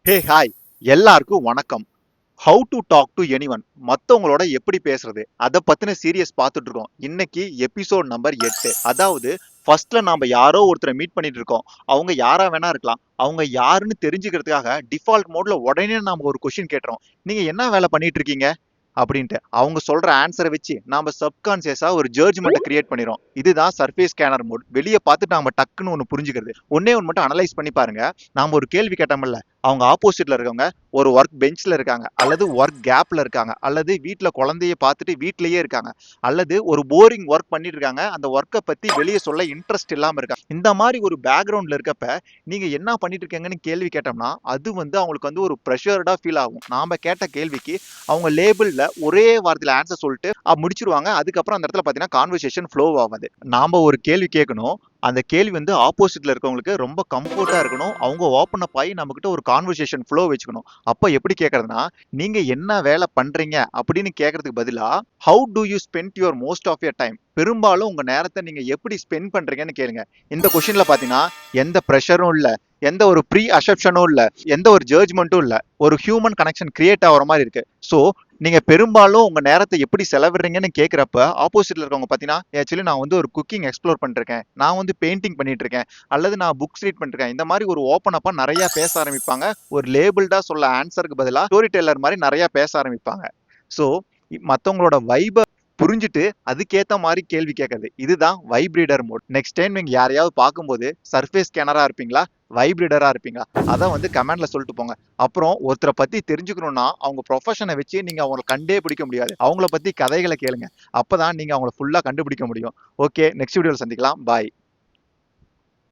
ஹே hi, எல்லாருக்கும் வணக்கம். How to talk to anyone, மத்தவங்களோட எப்படி பேசுறது அதை பத்தின சீரியஸ் பார்த்துட்டு இருக்கோம். இன்னைக்கு எபிசோட் நம்பர் 8. அதாவது ஃபர்ஸ்ட்ல நாம யாரோ ஒருத்தரை மீட் பண்ணிட்டு இருக்கோம். அவங்க யாரா வேணா இருக்கலாம். அவங்க யாருன்னு தெரிஞ்சுக்கிறதுக்காக டிஃபால்ட் மோட்ல உடனே நாம ஒரு கொஸ்டின் கேட்டுறோம். நீங்க என்ன வேலை பண்ணிட்டு இருக்கீங்க அப்படின்ட்டு அவங்க சொல்ற ஆன்சரை வச்சு நாம சப்கான்சியஸா ஒரு ஜட்ஜ்மெண்ட்டை கிரியேட் பண்ணிரும். இதுதான் சர்ஃபேஸ் ஸ்கேனர் மோட். வெளியே பார்த்துட்டு நாம டக்குன்னு ஒன்று புரிஞ்சுக்கிறது. ஒன்னே ஒன்று மட்டும் அனலைஸ் பண்ணி பாருங்க. நாம ஒரு கேள்வி கேட்டோம்ல, அவங்க ஆப்போசிட்ல இருக்கவங்க ஒரு ஒர்க் பெஞ்ச்ல இருக்காங்க, அல்லது ஒர்க் கேப்ல இருக்காங்க, அல்லது வீட்ல குழந்தைய பார்த்துட்டு வீட்லயே இருக்காங்க, அல்லது ஒரு போரிங் ஒர்க் பண்ணிட்டு இருக்காங்க, அந்த ஒர்க்கை பத்தி வெளியே சொல்ல இன்ட்ரெஸ்ட் இல்லாம இருக்காங்க. இந்த மாதிரி ஒரு பேக்ரவுண்ட்ல இருக்கப்ப நீங்க என்ன பண்ணிட்டு இருக்கீங்கன்னு கேள்வி கேட்டோம்னா அது அவங்களுக்கு ஒரு ப்ரெஷர்டா ஃபீல் ஆகும். நாம கேட்ட கேள்விக்கு அவங்க லேபிள்ல ஒரே வார்த்தையில ஆன்சர் சொல்லிட்டு முடிச்சிருவாங்க. அதுக்கப்புறம் அந்த இடத்துல பாத்தீங்கன்னா கான்வர்சேஷன் ஃப்ளோ ஆகாது. நாம ஒரு கேள்வி கேட்கணும், அந்த கேள்வி ஆப்போசிட்ல இருக்கவங்களுக்கு ரொம்ப கம்ஃபர்ட்டா இருக்கணும். அவங்க ஓப்பன் அப் ஆகி நம்ம கிட்ட ஒரு கான்வர்சேஷன் ஃப்ளோ வச்சுக்கணும். அப்ப எப்படி கேட்கறதுனா, நீங்க என்ன வேலை பண்றீங்க அப்படின்னு கேட்கறதுக்கு பதிலா how do you spend your most of your time, பெரும்பாலும் உங்க நேரத்தை நீங்க எப்படி ஸ்பெண்ட் பண்றீங்கன்னு கேளுங்க. இந்த கொஸ்டின்ல பாத்தீங்கன்னா எந்த ப்ரெஷரும் இல்ல, எந்த ஒரு ப்ரீ அசப்ஷனும் இல்ல, எந்த ஒரு ஜட்ஜ்மெண்ட்டும் இல்ல, ஒரு ஹியூமன் கனெக்ஷன் கிரியேட் ஆகிற மாதிரி இருக்கு. ஸோ நீங்க பெரும்பாலும் உங்க நேரத்தை எப்படி செலவிடுறீங்கன்னு கேட்கிறப்ப ஆப்போசிட்ல இருக்கவங்க பாத்தீங்கன்னா, ஆக்சுவலி நான் ஒரு குக்கிங் எக்ஸ்ப்ளோர் பண்ணிருக்கேன், நான் பெயிண்டிங் பண்ணிட்டு இருக்கேன், அல்லது நான் புக்ஸ் ரீட் பண்ணிருக்கேன், இந்த மாதிரி ஒரு ஓப்பன் அப்பா நிறைய பேச ஆரம்பிப்பாங்க. ஒரு லேபிள்டா சொல்ல ஆன்சருக்கு பதிலா ஸ்டோரி டெல்லர் மாதிரி நிறைய பேச ஆரம்பிப்பாங்க. ஸோ மத்தவங்களோட வைப புரிஞ்சுட்டு அதுக்கேத்த மாதிரி கேள்வி கேட்கறது, இதுதான் வைப்ரீடர் மோட். நெக்ஸ்ட் டைம் நீங்க யாரையாவது பார்க்கும்போது சர்ஃபேஸ் ஸ்கேனரா இருப்பீங்களா, வைப்ரீடரா இருப்பீங்களா, அதான் கமெண்ட்ல சொல்லிட்டு போங்க. அப்புறம் ஒருத்தரை பத்தி தெரிஞ்சுக்கணும்னா அவங்க ப்ரொஃபஷனை வச்சு நீங்க அவங்களை கண்டே பிடிக்க முடியாது. அவங்கள பத்தி கதைகளை கேளுங்க. அப்பதான் நீங்க அவங்களை ஃபுல்லா கண்டுபிடிக்க முடியும். ஓகே, நெக்ஸ்ட் வீடியோல சந்திக்கலாம். பாய்.